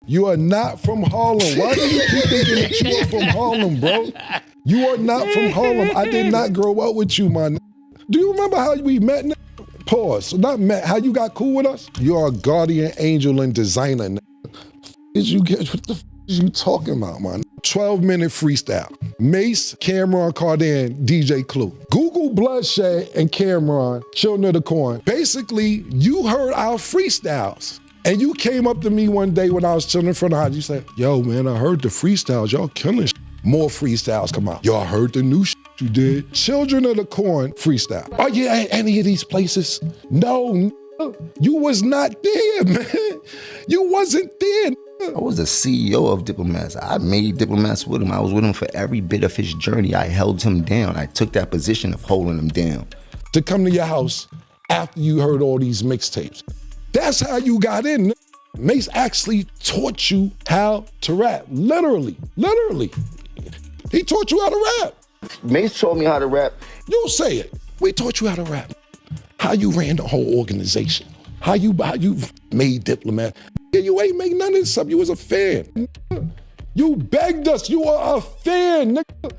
You are not from Harlem. Why do you keep thinking that you are from Harlem, bro? You are not from Harlem. I did not grow up with you, man. Do you remember how we met? Pause. Not met. How you got cool with us? You are a guardian angel and designer. Did you get what the f is you talking about, man? 12-minute freestyle. Mase, Cam'ron, Cardan, DJ Clue. Google Bloodshed and Camron, Children of the Corn. Basically, you heard our freestyles. And you came up to me one day when I was chilling in front of the house. You said, yo, man, I heard the freestyles. Y'all killing shit. More freestyles come out. Y'all heard the new shit you did. Children of the Corn freestyle. Are you at any of these places? No, you was not there, man. You wasn't there. I was the CEO of Diplomats. I made Diplomats with him. I was with him for every bit of his journey. I held him down. I took that position of holding him down. To come to your house after you heard all these mixtapes. That's how you got in. Mase actually taught you how to rap. Literally. He taught you how to rap. Mase taught me how to rap. You say it. We taught you how to rap. How you ran the whole organization. How you made Diplomat. You ain't make none of this stuff. You was a fan. You begged us. You are a fan, nigga.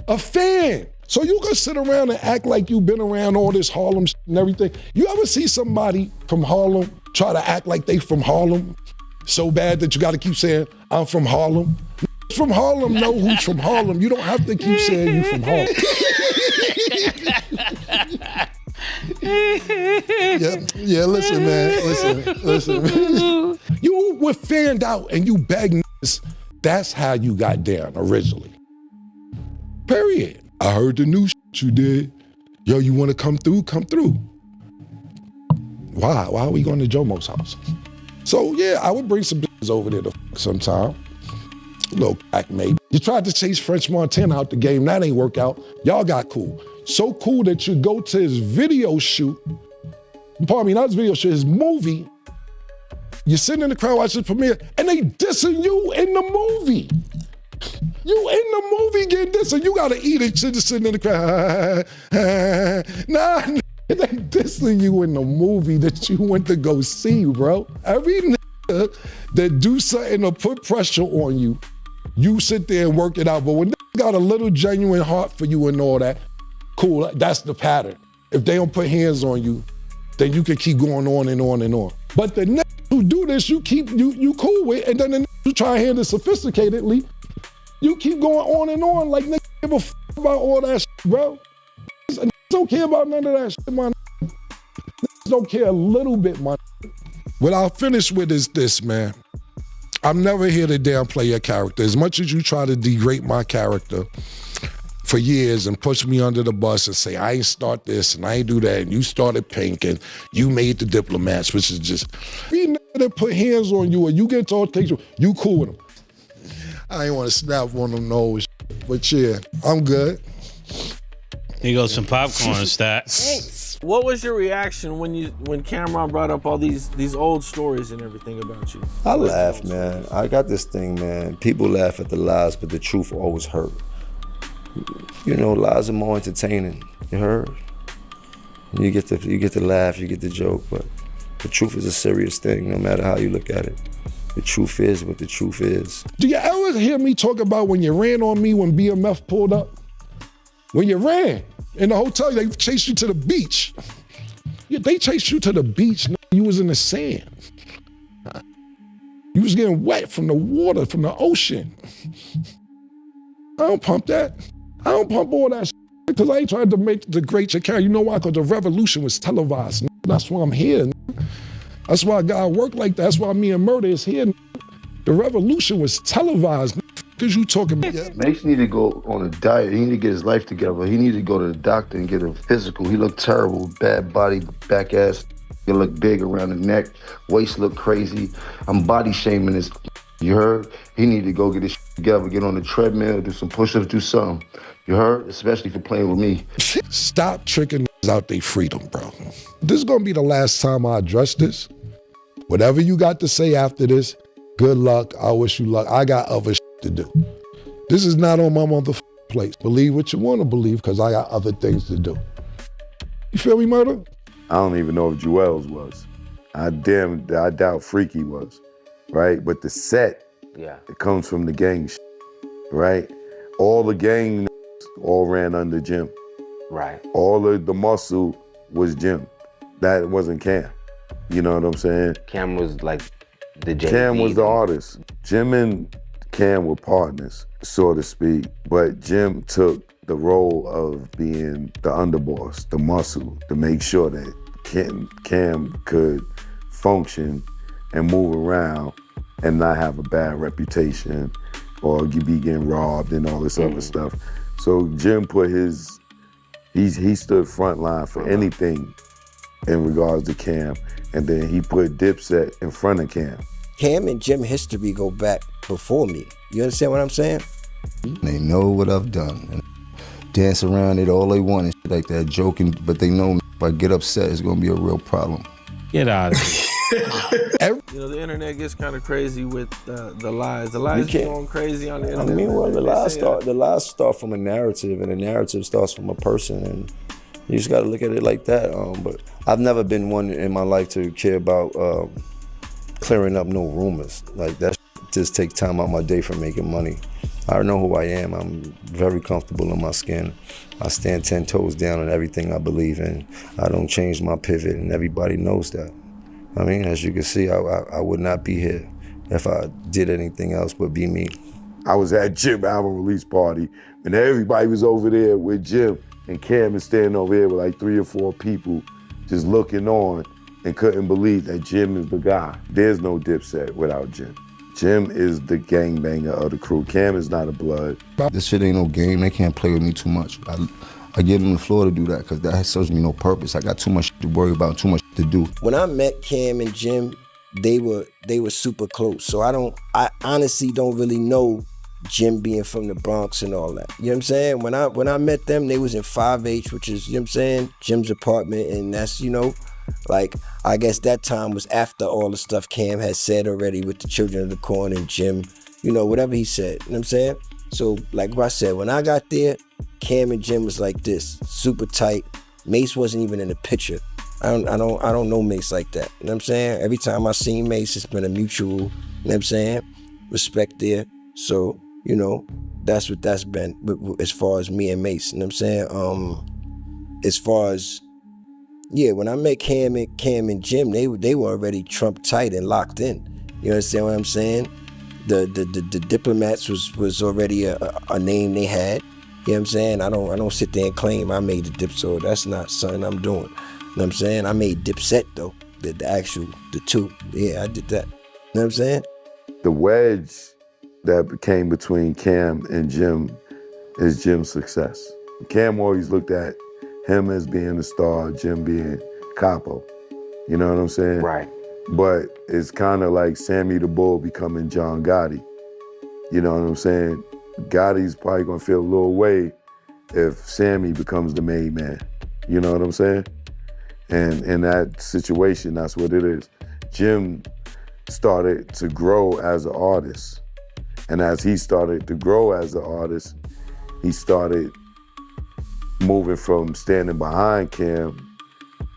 A fan. So you can sit around and act like you've been around all this Harlem shit and everything. You ever see somebody from Harlem try to act like they from Harlem so bad that you got to keep saying, I'm from Harlem? From Harlem know who's from Harlem. You don't have to keep saying you from Harlem. Yeah, listen, man. Listen. You were fanned out and you begged niggas. That's how you got down originally. Period. I heard the new shit you did. Yo, you want to come through? Come through. Why? Why are we going to Jomo's house? So yeah, I would bring some bitches over there to sometime. A little crack maybe. You tried to chase French Montana out the game. That ain't work out. Y'all got cool. So cool that you go to his video shoot. Pardon me, not his video shoot, his movie. You're sitting in the crowd watching the premiere and they dissing you in the movie. You in the movie getting this, and you gotta eat it, just sitting in the crowd. Nah, they dissing you in the movie that you went to go see, bro. Every nigga that do something to put pressure on you, you sit there and work it out. But when they got a little genuine heart for you and all that, cool, that's the pattern. If they don't put hands on you, then you can keep going on and on and on. But the niggas who do this, you cool with, and then the niggas who try to handle it sophisticatedly, you keep going on and on like niggas give a f about all that shit, bro. Niggas don't care about none of that shit, man. Niggas don't care a little bit, man. What I'll finish with is this, man. I'm never here to downplay your character. As much as you try to degrade my character for years and push me under the bus and say, I ain't start this and I ain't do that, and you started Pink and you made the Diplomats, which is just, every nigga that put hands on you or you get to altercation, you cool with them. I ain't want to snap on them nose, but yeah, I'm good. Here goes some popcorn, Stat. Thanks. What was your reaction when Camron brought up all these old stories and everything about you? I laugh, man. I got this thing, man. People laugh at the lies, but the truth always hurt. You know, lies are more entertaining. You heard? You get to laugh, you get the joke, but the truth is a serious thing, no matter how you look at it. The truth is what the truth is. Do you ever hear me talk about when you ran on me when BMF pulled up? When you ran in the hotel, they chased you to the beach. Yeah, they chased you to the beach. You was in the sand. You was getting wet from the water, from the ocean. I don't pump that. I don't pump all that shit because I ain't trying to make the great your character. You know why? Because the revolution was televised. That's why I'm here. That's why God work like that. That's why me and Murder is here. The revolution was televised. Because you talking about. Mase need to go on a diet. He need to get his life together. He need to go to the doctor and get a physical. He looked terrible, bad body, back ass. He look big around the neck. Waist look crazy. I'm body shaming this. You heard? He need to go get his together, get on the treadmill, do some push-ups, do something. You heard? Especially for playing with me. Stop tricking out their freedom, bro. This is gonna be the last time I address this. Whatever you got to say after this, good luck. I wish you luck. I got other shit to do. This is not on my motherfucking place. Believe what you want to believe, because I got other things to do. You feel me, Murder? I don't even know if Jewels was. I doubt Freaky was. right? But the set, it comes from the gang, right? All the gang all ran under Jim. Right. All of the muscle was Jim. That wasn't Cam. You know what I'm saying? Cam was like the Jay-Z. Cam was the artist. Jim and Cam were partners, so to speak, but Jim took the role of being the underboss, the muscle, to make sure that Cam could function and move around and not have a bad reputation or be getting robbed and all this other stuff. So Jim put he stood front line for anything in regards to Cam, and then he put Dipset in front of Cam. Cam and Jim history go back before me. You understand what I'm saying? They know what I've done. And dance around it all they want and shit like that, joking, but they know if I get upset, it's gonna be a real problem. Get out of here. You know, the internet gets kind of crazy with the lies. The lies be going crazy on the internet. I mean, well, the lies start from a narrative, and the narrative starts from a person, and you just got to look at it like that. But I've never been one in my life to care about clearing up no rumors. Like, that just takes time out my day from making money. I know who I am. I'm very comfortable in my skin. I stand 10 toes down on everything I believe in. I don't change my pivot, and everybody knows that. I mean, as you can see, I would not be here if I did anything else but be me. I was at Jim album release party, and everybody was over there with Jim, and Cam is standing over here with like 3 or 4 people just looking on and couldn't believe that Jim is the guy. There's no Dipset without Jim. Jim is the gangbanger of the crew. Cam is not a blood. This shit ain't no game. They can't play with me too much. I give them the floor to do that because that serves me no purpose. I got too much to worry about, too much to do. When I met Cam and Jim, they were super close. So I honestly don't really know Jim being from the Bronx and all that. You know what I'm saying? When I met them, they was in 5H, which is, you know what I'm saying, Jim's apartment, and that's, you know, like, I guess that time was after all the stuff Cam had said already with the Children of the Corn and Jim, you know, whatever he said, you know what I'm saying? So, like what I said, when I got there, Cam and Jim was like this, super tight. Mase wasn't even in the picture. I don't know Mase like that. You know what I'm saying? Every time I seen Mase, it's been a mutual, you know what I'm saying, respect there. So, you know, that's what that's been as far as me and Mase. You know what I'm saying? As far as, yeah, when I met Cam and Jim, they were already Trump tight and locked in. You understand what I'm saying? The Diplomats was already a name they had. You know what I'm saying? I don't sit there and claim I made the dip, so that's not something I'm doing. You know what I'm saying? I made Dipset though, the two. Yeah, I did that. You know what I'm saying? The wedge that became between Cam and Jim is Jim's success. Cam always looked at him as being the star, Jim being Capo. You know what I'm saying? Right. But it's kind of like Sammy the Bull becoming John Gotti. You know what I'm saying? Gotti's probably gonna feel a little way if Sammy becomes the main man. You know what I'm saying? And in that situation, that's what it is. Jim started to grow as an artist. And as he started to grow as an artist, he started moving from standing behind Cam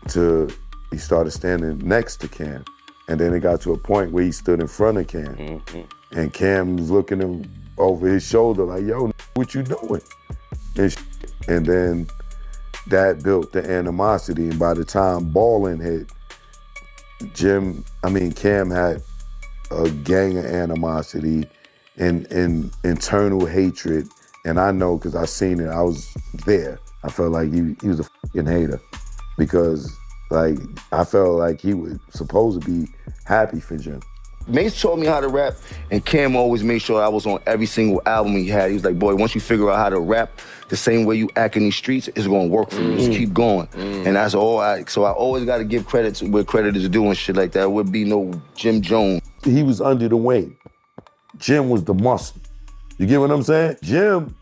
to he started standing next to Cam. And then it got to a point where he stood in front of Cam. Mm-hmm. And Cam was looking him over his shoulder like, yo, what you doing? And then that built the animosity. And by the time Ballin' hit, Cam had a gang of animosity and internal hatred. And I know, because I seen it, I was there. I felt like he was a fucking hater because, like, I felt like he was supposed to be happy for Jim. Mase taught me how to rap, and Cam always made sure I was on every single album he had. He was like, boy, once you figure out how to rap the same way you act in these streets, it's gonna work for you. Just keep going. And that's all so I always gotta give credit to where credit is due and shit like that. It would be no Jim Jones. He was under the wing. Jim was the muscle. You get what I'm saying? Jim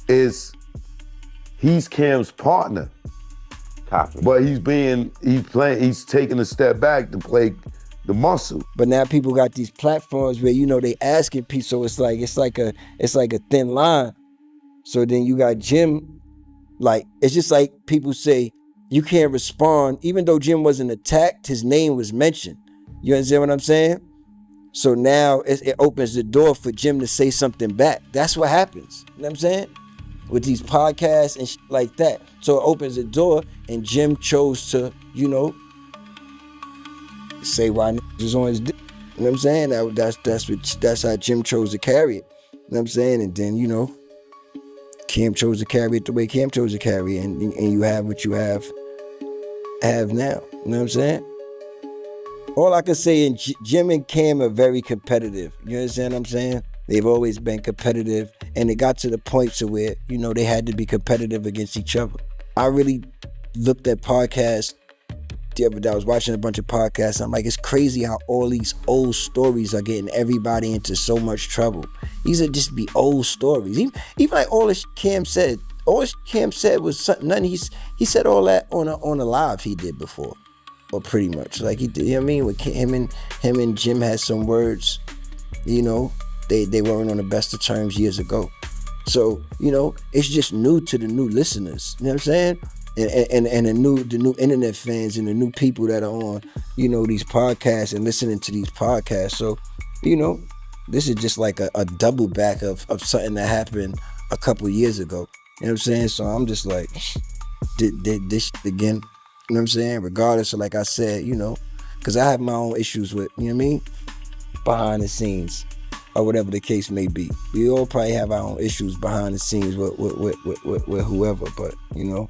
he's Cam's partner. Copy. But he's taking a step back to play the muscle. But now people got these platforms where, you know, they asking people, so it's like a thin line. So then you got Jim, like, it's just like people say, you can't respond, even though Jim wasn't attacked, his name was mentioned. You understand what I'm saying? So now it opens the door for Jim to say something back. That's what happens. You know what I'm saying? With these podcasts and like that. So it opens the door, and Jim chose to, you know, say why niggas was on his dick. You know what I'm saying? That's how Jim chose to carry it. You know what I'm saying? And then, you know, Cam chose to carry it the way Cam chose to carry it, and you have what you have now. You know what I'm saying? All I can say is Jim and Cam are very competitive. You understand what I'm saying? They've always been competitive, and it got to the point to where, you know, they had to be competitive against each other. I really looked at podcasts the other day. I was watching a bunch of podcasts. I'm like, it's crazy how all these old stories are getting everybody into so much trouble. These are just be old stories. Even like all this Cam said. All Cam said was something. He said all that on a live he did before, or pretty much like he did. You know what I mean? With him and Jim had some words. You know, they weren't on the best of terms years ago. So you know, it's just new to the new listeners. You know what I'm saying? And the new internet fans and the new people that are on, you know, these podcasts and listening to these podcasts. So, you know, this is just like a double back of something that happened a couple years ago. You know what I'm saying? So I'm just like, did this shit again. You know what I'm saying? Regardless of, like I said, you know, because I have my own issues with, you know what I mean? Behind the scenes, or whatever the case may be. We all probably have our own issues behind the scenes with whoever, but, you know.